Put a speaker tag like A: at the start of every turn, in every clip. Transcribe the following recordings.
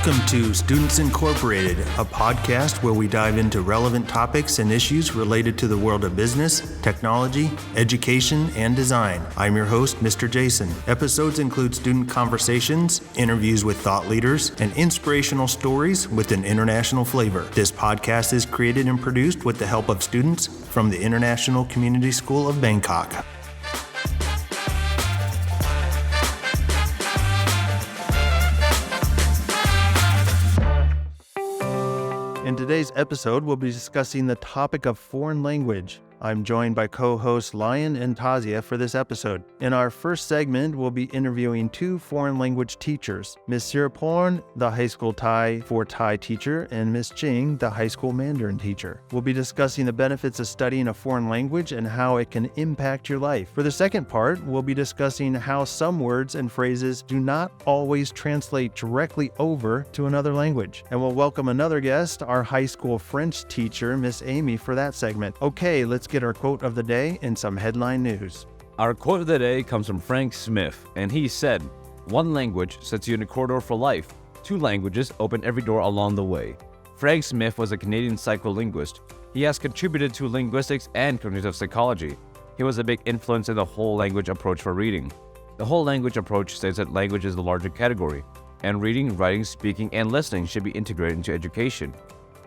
A: Welcome to Students Incorporated, a podcast where we dive into relevant topics and issues related to the world of business, technology, education, and design. I'm your host, Mr. Jason. Episodes include student conversations, interviews with thought leaders, and inspirational stories with an international flavor. This podcast is created and produced with the help of students from the International Community School of Bangkok. In today's episode, we'll be discussing the topic of foreign language. I'm joined by co-hosts Lion and Tazia for this episode. In our first segment, we'll be interviewing two foreign language teachers, Ms. Siwaporn, the high school Thai for Thai teacher, and Ms. Jing, the high school Mandarin teacher. We'll be discussing the benefits of studying a foreign language and how it can impact your life. For the second part, we'll be discussing how some words and phrases do not always translate directly over to another language. And we'll welcome another guest, our high school French teacher, Miss Aimee, for that segment. Okay, let's get our quote of the day and some headline news.
B: Our quote of the day comes from Frank Smith, and he said, "One language sets you in a corridor for life. Two languages open every door along the way." Frank Smith was a Canadian psycholinguist. He has contributed to linguistics and cognitive psychology. He was a big influence in the whole language approach for reading. The whole language approach states that language is the larger category, and reading, writing, speaking, and listening should be integrated into education.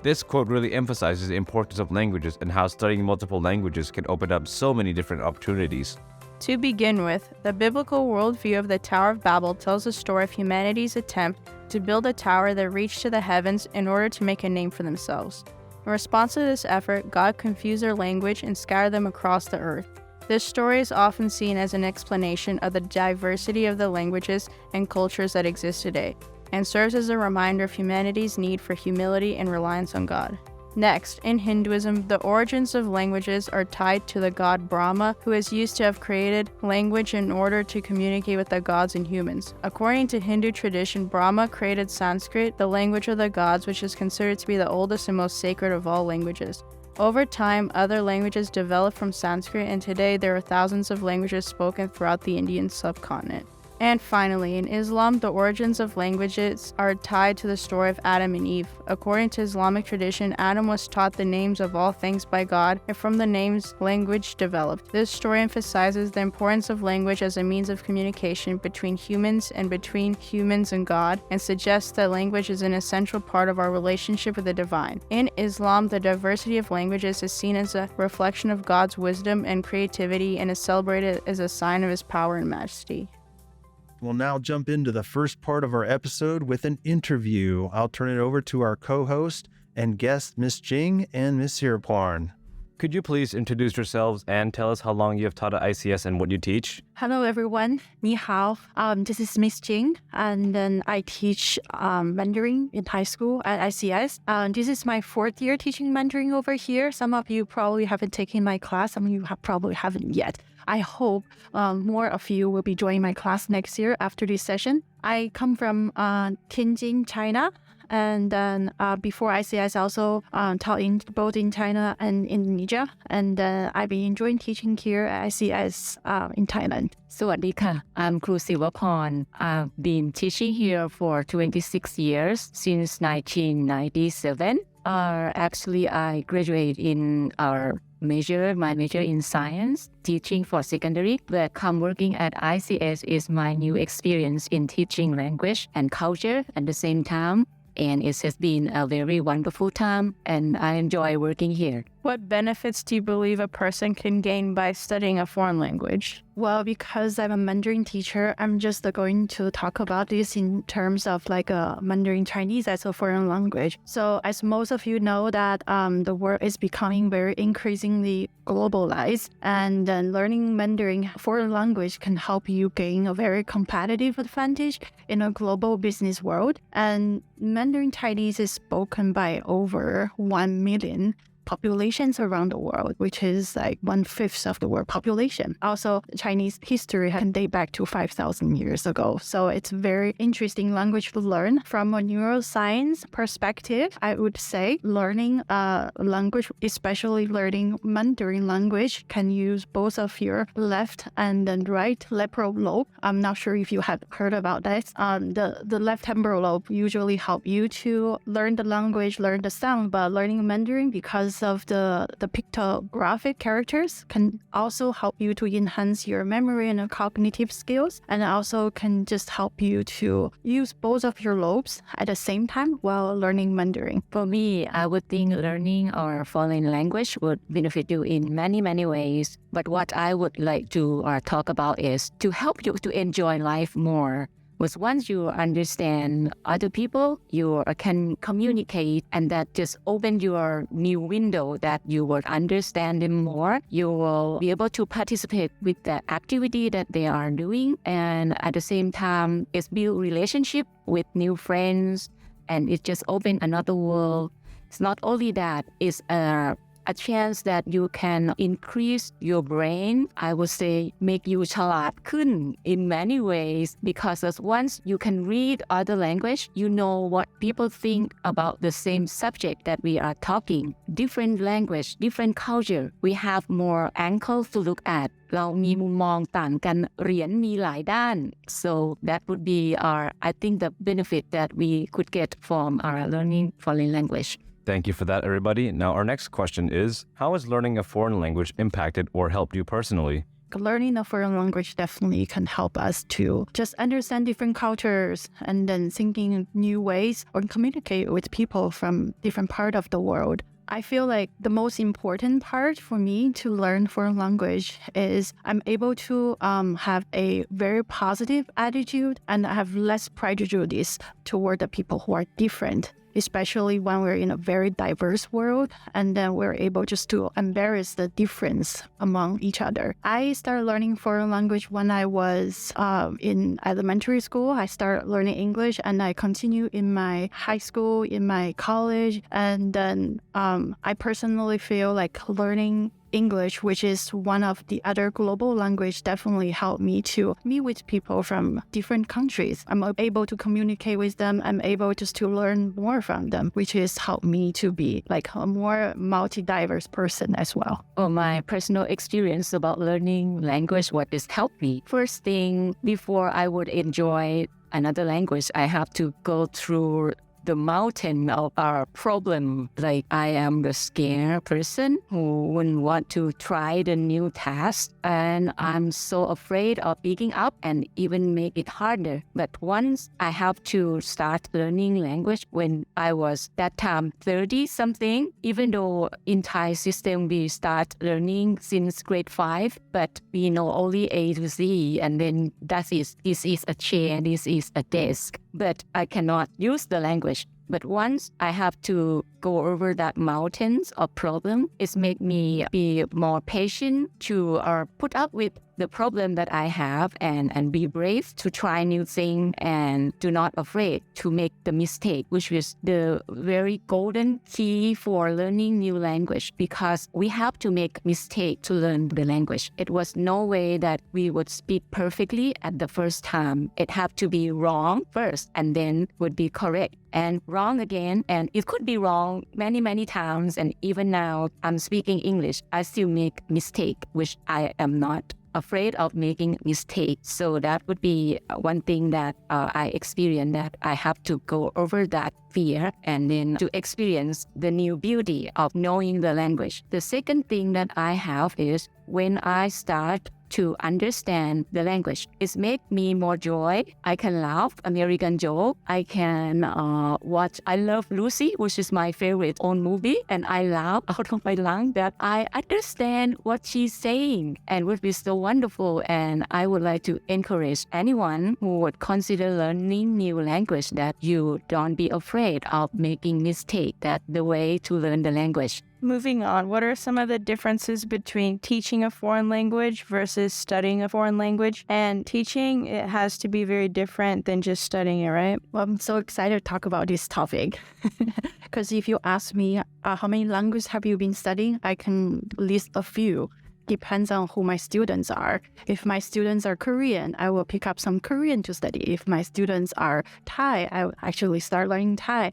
B: This quote really emphasizes the importance of languages and how studying multiple languages can open up so many different opportunities.
C: To begin with, the biblical worldview of the Tower of Babel tells the story of humanity's attempt to build a tower that reached to the heavens in order to make a name for themselves. In response to this effort, God confused their language and scattered them across the earth. This story is often seen as an explanation of the diversity of the languages and cultures that exist today, and serves as a reminder of humanity's need for humility and reliance on God. Next, in Hinduism, the origins of languages are tied to the god Brahma, who is used to have created language in order to communicate with the gods and humans. According to Hindu tradition, Brahma created Sanskrit, the language of the gods, which is considered to be the oldest and most sacred of all languages. Over time, other languages developed from Sanskrit, and today there are thousands of languages spoken throughout the Indian subcontinent. And finally, in Islam, the origins of languages are tied to the story of Adam and Eve. According to Islamic tradition, Adam was taught the names of all things by God, and from the names, language developed. This story emphasizes the importance of language as a means of communication between humans and God, and suggests that language is an essential part of our relationship with the divine. In Islam, the diversity of languages is seen as a reflection of God's wisdom and creativity, and is celebrated as a sign of his power and majesty.
A: We'll now jump into the first part of our episode with an interview. I'll turn it over to our co-host and guest, Miss Jing and Miss Siwaporn.
B: Could you please introduce yourselves and tell us how long you have taught at ICS and what you teach?
D: Hello, everyone. Ni hao. This is Miss Jing, and then I teach Mandarin in high school at ICS. This is my fourth year teaching Mandarin over here. Some of you probably haven't taken my class. Some of you probably haven't yet. I hope more of you will be joining my class next year after this session. I come from Tianjin, China. And then before ICS, I also taught both in China and Indonesia. And I've been enjoying teaching here at ICS in Thailand.
E: สวัสดีค่ะ I'm Kru Siwaporn. I've been teaching here for 26 years since 1997. Actually, I graduated in my major in science, teaching for secondary, but come working at ICS is my new experience in teaching language and culture at the same time. And it has been a very wonderful time, and I enjoy working here.
C: What benefits do you believe a person can gain by studying a foreign language?
D: Well, because I'm a Mandarin teacher, I'm just going to talk about this in terms of like a Mandarin Chinese as a foreign language. So as most of you know that the world is becoming very increasingly globalized, and then learning Mandarin foreign language can help you gain a very competitive advantage in a global business world. And Mandarin Chinese is spoken by over 1 million populations around the world, which is like 1/5 of the world population. Also, Chinese history can date back to 5,000 years ago. So it's a very interesting language to learn. From a neuroscience perspective, I would say learning a language, especially learning Mandarin language, can use both of your left and then right temporal lobe. I'm not sure if you have heard about that. The left temporal lobe usually help you to learn the language, learn the sound, but learning Mandarin, because of the pictographic characters, can also help you to enhance your memory and cognitive skills, and also can just help you to use both of your lobes at the same time while learning Mandarin.
E: For me, I would think learning our foreign language would benefit you in many, many ways. But what I would like to talk about is to help you to enjoy life more. Because once you understand other people, you can communicate, and that just open your new window that you will understand them more. You will be able to participate with the activity that they are doing, and at the same time, it's build relationship with new friends, and it just open another world. It's not only that, it's a chance that you can increase your brain. I would say make you ฉลาดขึ้น in many ways, because as once you can read other language, you know what people think about the same subject that we are talking. Different language, different culture, we have more angles to look at. เรามีมุมมองต่างกันเหรียญมีหลายด้าน so that would be I think the benefit that we could get from our learning foreign language.
B: Thank you for that, everybody. Now, our next question is, how has learning a foreign language impacted or helped you personally?
D: Learning a foreign language definitely can help us to just understand different cultures and then thinking in new ways or communicate with people from different parts of the world. I feel like the most important part for me to learn foreign language is I'm able to have a very positive attitude and have less prejudice toward the people who are different, especially when we're in a very diverse world, and then we're able just to embrace the difference among each other. I started learning foreign language when I was in elementary school. I started learning English, and I continue in my high school, in my college, and then I personally feel like learning English, which is one of the other global language, definitely helped me to meet with people from different countries. I'm able to communicate with them. I'm able just to learn more from them, which has helped me to be like a more multi-diverse person as well.
E: My personal experience about learning language, what has helped me. First thing, before I would enjoy another language, I have to go through the mountain of our problem. Like I am the scared person who wouldn't want to try the new task, and I'm so afraid of picking up and even make it harder. But once I have to start learning language when I was that time 30 something, even though in Thai system we start learning since grade 5, but we know only A to Z, and then this is a chair, this is a desk, but I cannot use the language. But once I have to go over that mountains of problem, it's make me be more patient to put up with the problem that I have and be brave to try new thing and do not afraid to make the mistake, which is the very golden key for learning new language, because we have to make mistake to learn the language. It was no way that we would speak perfectly at the first time. It have to be wrong first and then would be correct, and wrong again, and it could be wrong many times. And even now I'm speaking English, I still make mistake, which I am not afraid of making mistakes. So that would be one thing that I experienced, that I have to go over that fear and then to experience the new beauty of knowing the language. The second thing that I have is when I start to understand the language. It makes me more joy. I can laugh American joke. I can watch I Love Lucy, which is my favorite own movie, and I laugh out of my lung that I understand what she's saying, and would be so wonderful. And I would like to encourage anyone who would consider learning new language that you don't be afraid of making mistake. That's the way to learn the language.
C: Moving on, what are some of the differences between teaching a foreign language versus studying a foreign language? And teaching, it has to be very different than just studying it, right?
D: Well, I'm so excited to talk about this topic. Because if you ask me how many languages have you been studying, I can list a few. Depends on who my students are. If my students are Korean, I will pick up some Korean to study. If my students are Thai, I will actually start learning Thai.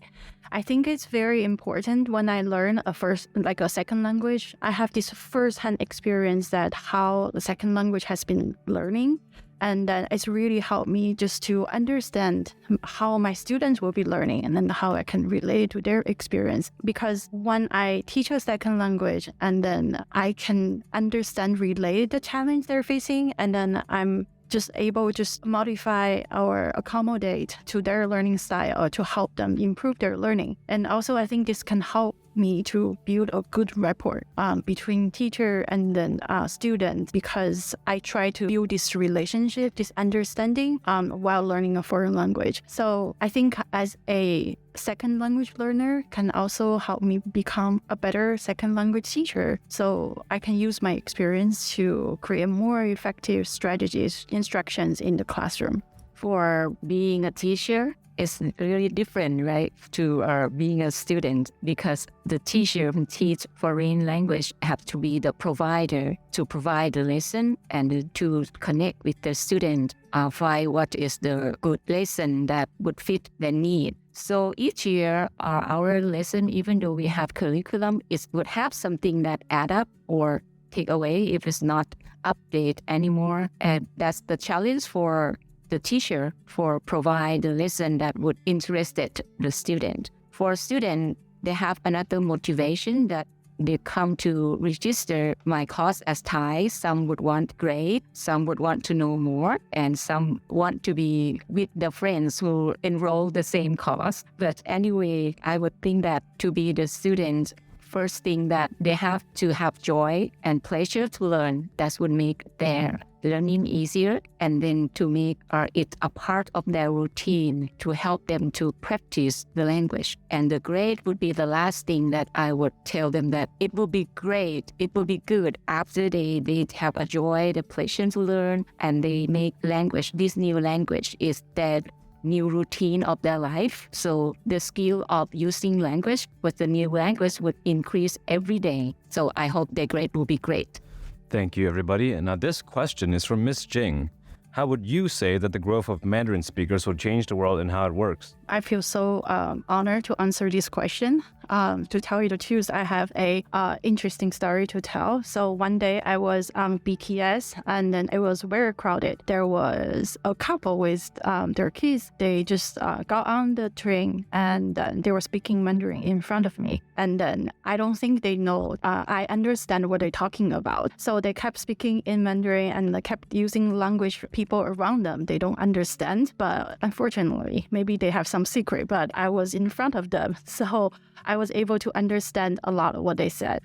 D: I think it's very important when I learn a second language. I have this first-hand experience that how the second language has been learning. And then it's really helped me just to understand how my students will be learning and then how I can relate to their experience. Because when I teach a second language and then I can understand, relate the challenge they're facing, and then I'm just able to just modify or accommodate to their learning style or to help them improve their learning. And also I think this can help me to build a good rapport between teacher and then student, because I try to build this relationship, this understanding while learning a foreign language. So I think as a second language learner can also help me become a better second language teacher. So I can use my experience to create more effective strategies, instructions in the classroom.
E: For being a teacher, it's really different, right, to being a student, because the teacher who teach foreign language have to be the provider to provide the lesson and to connect with the student, find what is the good lesson that would fit their need. So each year, our lesson, even though we have curriculum, it would have something that add up or take away if it's not update anymore. And that's the challenge for the teacher for provide the lesson that would interest the student. For student, they have another motivation that they come to register my course as Thai. Some would want grade, some would want to know more, and some want to be with the friends who enroll the same course. But anyway, I would think that to be the student, first thing that they have to have joy and pleasure to learn. That would make their learning easier, and then to make it a part of their routine to help them to practice the language. And the grade would be the last thing that I would tell them, that it will be great, it will be good after they have a joy, the pleasure to learn, and they make language, this new language is their new routine of their life. So the skill of using language with the new language would increase every day. So I hope their grade will be great.
B: Thank you, everybody. And now this question is from Miss Jing. How would you say that the growth of Mandarin speakers will change the world and how it works?
D: I feel so honored to answer this question. To tell you the truth, I have a interesting story to tell. So one day I was on BTS and then it was very crowded. There was a couple with their kids. They just got on the train and they were speaking Mandarin in front of me. And then I don't think they know I understand what they're talking about. So they kept speaking in Mandarin and they kept using language people around them they don't understand. But unfortunately, maybe they have some secret, but I was in front of them. So I was able to understand a lot of what they said.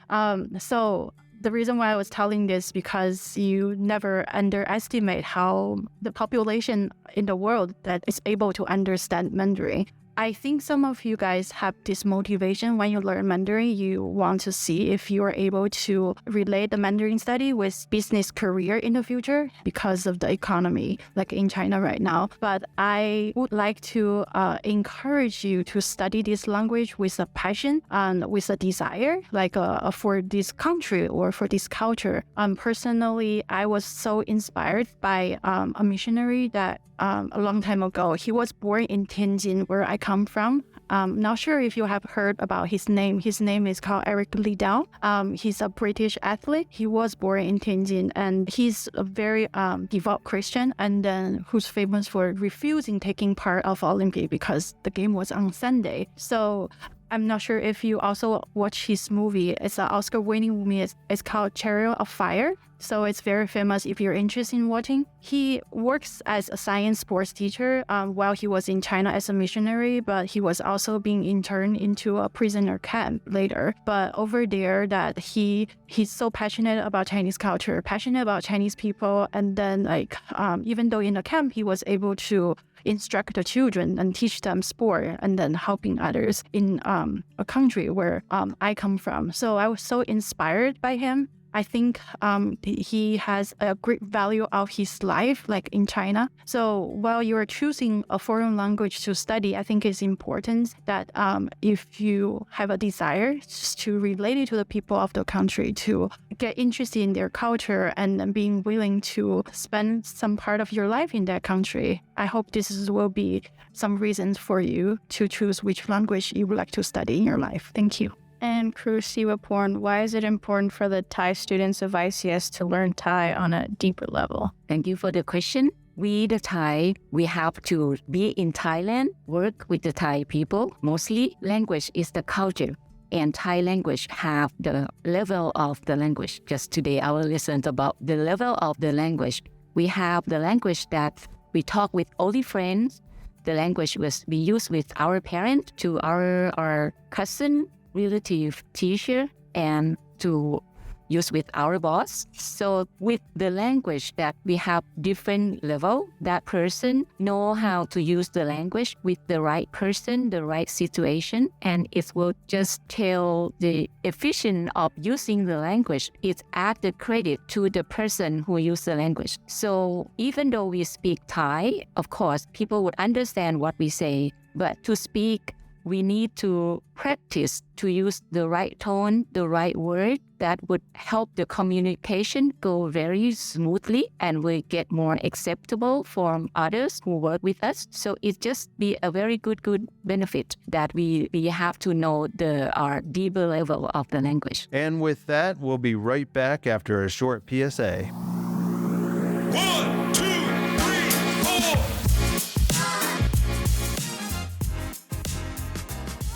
D: So the reason why I was telling this, because you never underestimate how the population in the world that is able to understand Mandarin. I think some of you guys have this motivation when you learn Mandarin. You want to see if you are able to relate the Mandarin study with business career in the future because of the economy, like in China right now. But I would like to encourage you to study this language with a passion and with a desire, like for this country or for this culture. Personally, I was so inspired by a missionary that a long time ago. He was born in Tianjin, where I come from. Not sure if you have heard about his name. His name is called Eric Liddell. He's a British athlete. He was born in Tianjin, and he's a very devout Christian, and then who's famous for refusing taking part of Olympic because the game was on Sunday. So I'm not sure if you also watch his movie. It's an Oscar-winning movie. It's called Chariot of Fire. So it's very famous if you're interested in watching. He works as a science sports teacher while he was in China as a missionary, but he was also being interned into a prisoner camp later. But over there, that he's so passionate about Chinese culture, passionate about Chinese people, and then even though in the camp he was able to instruct the children and teach them sport, and then helping others in a country where I come from. So I was so inspired by him. I think he has a great value of his life, like in China. So while you are choosing a foreign language to study, I think it's important that if you have a desire just to relate it to the people of the country, to get interested in their culture and being willing to spend some part of your life in that country, I hope will be some reasons for you to choose which language you would like to study in your life. Thank you.
C: And Kru Siwaporn, why is it important for the Thai students of ICS to learn Thai on a deeper level?
E: Thank you for the question. We, the Thai, we have to be in Thailand, work with the Thai people. Mostly, language is the culture. And Thai language have the level of the language. Just today, I will listen about the level of the language. We have the language that we talk with only friends. The language we use with our parent, to our cousin, relative, teacher, and to use with our boss. So with the language that we have different level, that person know how to use the language with the right person, the right situation, and it will just tell the efficient of using the language. It add the credit to the person who use the language. So even though we speak Thai, of course, people would understand what we say, but to speak, we need to practice to use the right tone, the right word that would help the communication go very smoothly and will get more acceptable from others who work with us. So it just be a very good benefit that we have to know our deeper level of the language.
A: And with that, we'll be right back after a short PSA.
F: 1, 2, 3, 4.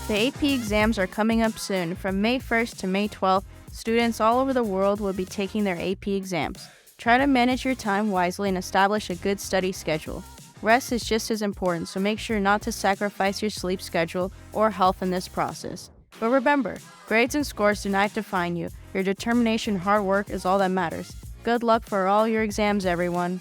C: The AP exams are coming up soon. From May 1st to May 12th, students all over the world will be taking their AP exams. Try to manage your time wisely and establish a good study schedule. Rest is just as important, so make sure not to sacrifice your sleep schedule or health in this process. But remember, grades and scores do not define you. Your determination and hard work is all that matters. Good luck for all your exams, everyone.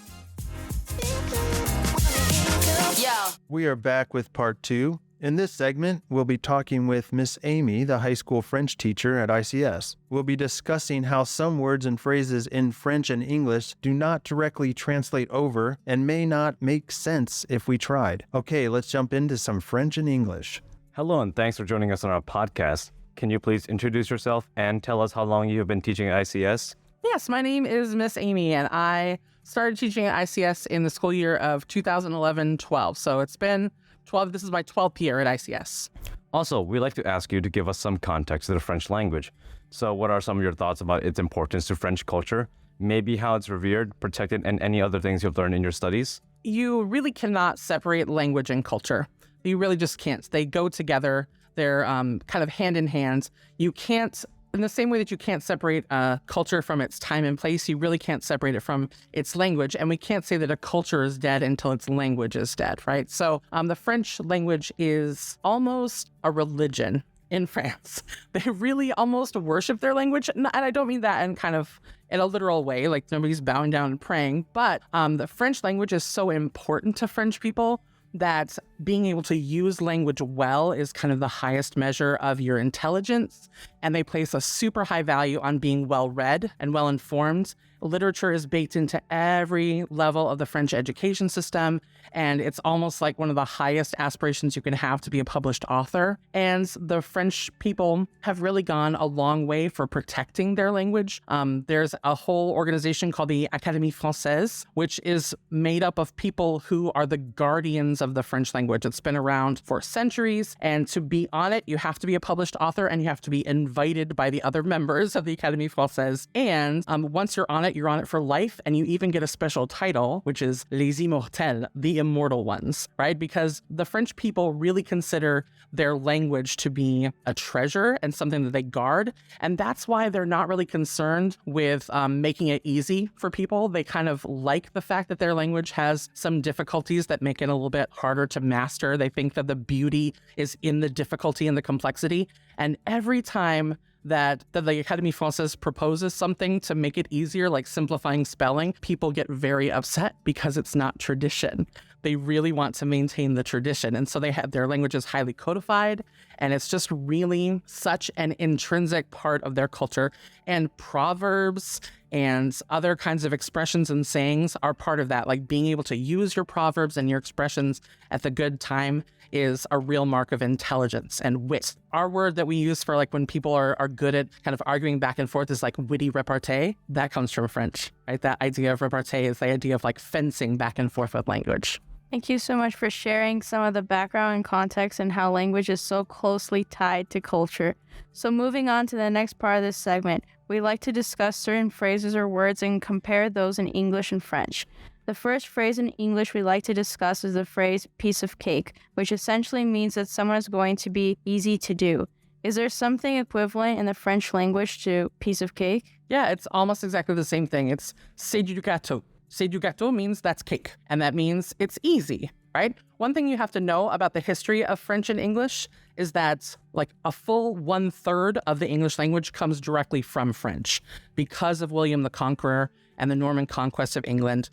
A: We are back with part 2. In this segment, we'll be talking with Miss Aimee, the high school French teacher at ICS. We'll be discussing how some words and phrases in French and English do not directly translate over and may not make sense if we tried. Okay, let's jump into some French and English.
B: Hello, and thanks for joining us on our podcast. Can you please introduce yourself and tell us how long you have been teaching at ICS?
G: Yes, my name is Miss Aimee, and I started teaching at ICS in the school year of 2011-12. So it's been 12. This is my 12th year at ICS.
B: Also, we'd like to ask you to give us some context to the French language. So what are some of your thoughts about its importance to French culture? Maybe how it's revered, protected, and any other things you've learned in your studies?
G: You really cannot separate language and culture. You really just can't. They go together. They're kind of hand in hand. You can't, in the same way that you can't separate culture from its time and place, you really can't separate it from its language. And we can't say that a culture is dead until its language is dead, right? So the French language is almost a religion in France. They really almost worship their language. And I don't mean that in a literal way, like nobody's bowing down and praying, but the French language is so important to French people that being able to use language well is kind of the highest measure of your intelligence. And they place a super high value on being well-read and well-informed. Literature is baked into every level of the French education system, and it's almost like one of the highest aspirations you can have to be a published author. And the French people have really gone a long way for protecting their language. There's a whole organization called the Académie Française, which is made up of people who are the guardians of the French language. It's been around for centuries, and to be on it, you have to be a published author, and you have to be invited by the other members of the Académie Française. And once you're on it for life, and you even get a special title, which is Les Immortels, the immortal ones, right? Because the French people really consider their language to be a treasure and something that they guard. And that's why they're not really concerned with making it easy for people. They kind of like the fact that their language has some difficulties that make it a little bit harder to master. They think that the beauty is in the difficulty and the complexity. And every time that the Académie Française proposes something to make it easier, like simplifying spelling, people get very upset because it's not tradition. they really want to maintain the tradition. And so they have their language is highly codified, and it's just really such an intrinsic part of their culture. And proverbs and other kinds of expressions and sayings are part of that. Like being able to use your proverbs and your expressions at the good time is a real mark of intelligence and wit. Our word that we use for like when people are good at kind of arguing back and forth is like witty repartee. That comes from French, right? That idea of repartee is the idea of like fencing back and forth with language.
C: Thank you so much for sharing some of the background and context and how language is so closely tied to culture. So moving on to the next part of this segment, we like to discuss certain phrases or words and compare those in English and French. The first phrase in English we like to discuss is the phrase piece of cake, which essentially means that someone is going to be easy to do. Is there something equivalent in the French language to piece of cake?
G: Yeah, it's almost exactly the same thing. It's c'est du gâteau. C'est du gâteau means that's cake, and that means it's easy, right? One thing you have to know about the history of French and English is that like a full 1/3 of the English language comes directly from French. Because of William the Conqueror and the Norman conquest of England,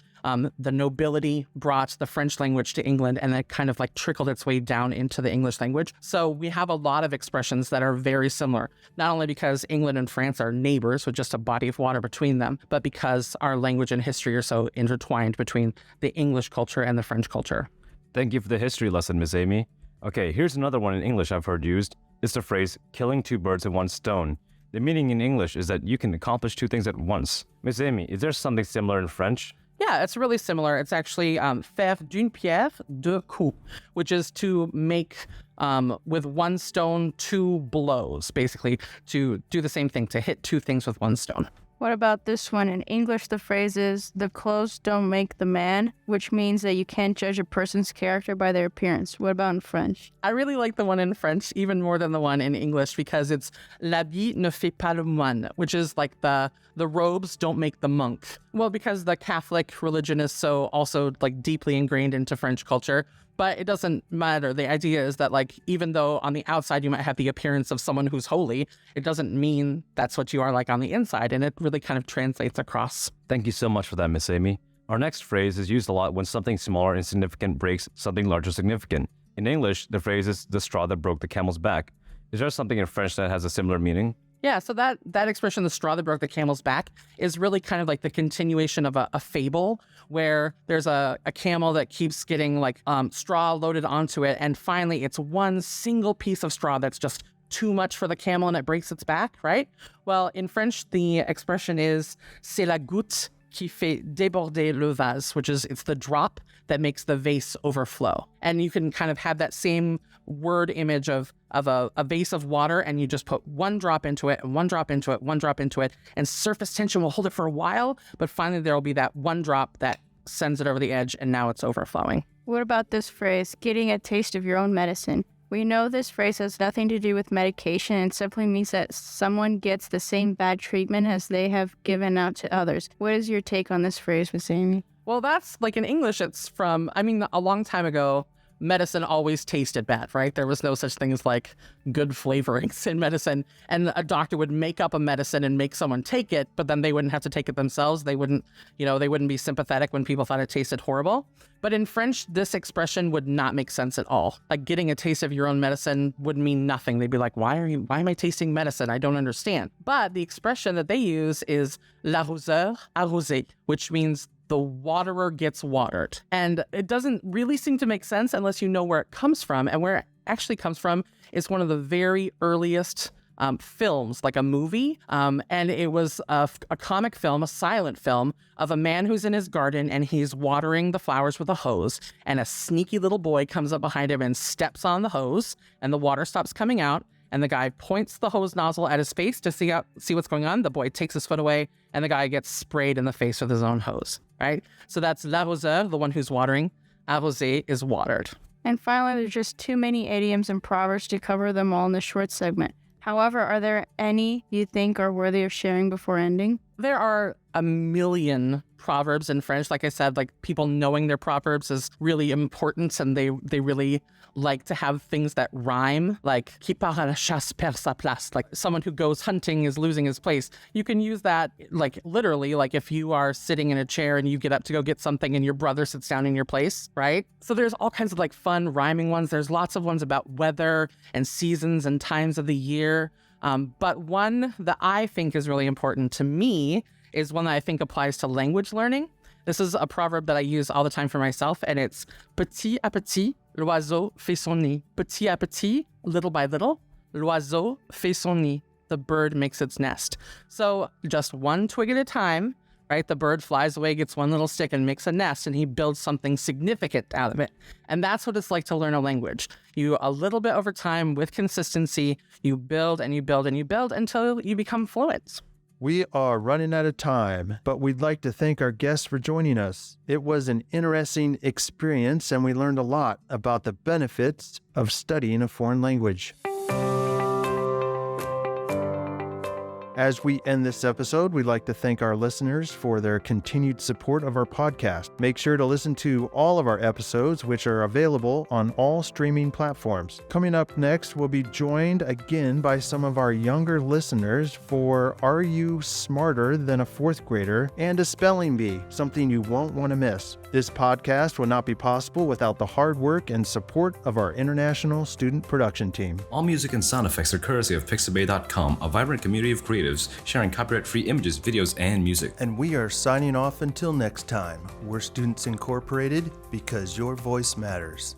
G: the nobility brought the French language to England, and it kind of like trickled its way down into the English language. So we have a lot of expressions that are very similar, not only because England and France are neighbors with just a body of water between them, but because our language and history are so intertwined between the English culture and the French culture.
B: Thank you for the history lesson, Miss Aimee. Okay, here's another one in English I've heard used. It's the phrase, killing two birds with one stone. The meaning in English is that you can accomplish two things at once. Miss Aimee, is there something similar in French?
G: Yeah, it's really similar. It's actually faire d'une pierre deux coups, which is to make with one stone two blows, basically to do the same thing, to hit two things with one stone.
C: What about this one? In English, the phrase is, the clothes don't make the man, which means that you can't judge a person's character by their appearance. What about in French?
G: I really like the one in French even more than the one in English because it's l'habit ne fait pas le moine, which is like the robes don't make the monk. Well, because the Catholic religion is so also like deeply ingrained into French culture, but it doesn't matter. The idea is that like, even though on the outside you might have the appearance of someone who's holy, it doesn't mean that's what you are like on the inside. And it really kind of translates across.
B: Thank you so much for that, Miss Aimee. Our next phrase is used a lot when something small or insignificant breaks something large or significant. In English, the phrase is the straw that broke the camel's back. Is there something in French that has a similar meaning?
G: Yeah, so that expression, the straw that broke the camel's back, is really kind of like the continuation of a fable where there's a camel that keeps getting like straw loaded onto it. And finally, it's one single piece of straw that's just too much for the camel and it breaks its back, right? Well, in French, the expression is c'est la goutte qui fait déborder le vase, which is it's the drop that makes the vase overflow. And you can kind of have that same word image of a vase of water, and you just put one drop into it, and one drop into it, one drop into it, and surface tension will hold it for a while, but finally there will be that one drop that sends it over the edge, and now it's overflowing.
C: What about this phrase, getting a taste of your own medicine? We know this phrase has nothing to do with medication and simply means that someone gets the same bad treatment as they have given out to others. What is your take on this phrase, Miss Aimee?
G: Well, that's like in English, it's from, a long time ago, medicine always tasted bad, right? There was no such thing as like good flavorings in medicine. And a doctor would make up a medicine and make someone take it, but then they wouldn't have to take it themselves. They wouldn't be sympathetic when people thought it tasted horrible. But in French, this expression would not make sense at all. Like getting a taste of your own medicine would mean nothing. They'd be like, why am I tasting medicine? I don't understand. But the expression that they use is l'arroseur arrosé, which means the waterer gets watered. And it doesn't really seem to make sense unless you know where it comes from. And where it actually comes from is one of the very earliest films, like a movie. And it was a comic film, a silent film of a man who's in his garden and he's watering the flowers with a hose. And a sneaky little boy comes up behind him and steps on the hose and the water stops coming out. And the guy points the hose nozzle at his face to see what's going on. The boy takes his foot away, and the guy gets sprayed in the face with his own hose, right? So that's l'arroseur, the one who's watering. Arrosé is watered.
C: And finally, there's just too many idioms and proverbs to cover them all in this short segment. However, are there any you think are worthy of sharing before ending?
G: There are a million proverbs in French. Like I said, like people knowing their proverbs is really important, and they really like to have things that rhyme, like qui part à la chasse perd sa place, like someone who goes hunting is losing his place. You can use that like literally, like if you are sitting in a chair and you get up to go get something and your brother sits down in your place, right? So there's all kinds of like fun rhyming ones. There's lots of ones about weather and seasons and times of the year. But one that I think is really important to me is one that I think applies to language learning. This is a proverb that I use all the time for myself, and it's petit à petit, l'oiseau fait son nid. Petit à petit, little by little, l'oiseau fait son nid. The bird makes its nest. So just one twig at a time, right? The bird flies away, gets one little stick and makes a nest, and he builds something significant out of it. And that's what it's like to learn a language. You, a little bit over time with consistency, you build and you build and you build until you become fluent.
A: We are running out of time, but we'd like to thank our guests for joining us. It was an interesting experience, and we learned a lot about the benefits of studying a foreign language. As we end this episode, we'd like to thank our listeners for their continued support of our podcast. Make sure to listen to all of our episodes, which are available on all streaming platforms. Coming up next, we'll be joined again by some of our younger listeners for Are You Smarter Than a Fourth Grader? And a spelling bee, something you won't want to miss. This podcast would not be possible without the hard work and support of our international student production team.
H: All music and sound effects are courtesy of Pixabay.com, a vibrant community of creatives sharing copyright-free images, videos, and music.
A: And we are signing off until next time. We're Students Incorporated because your voice matters.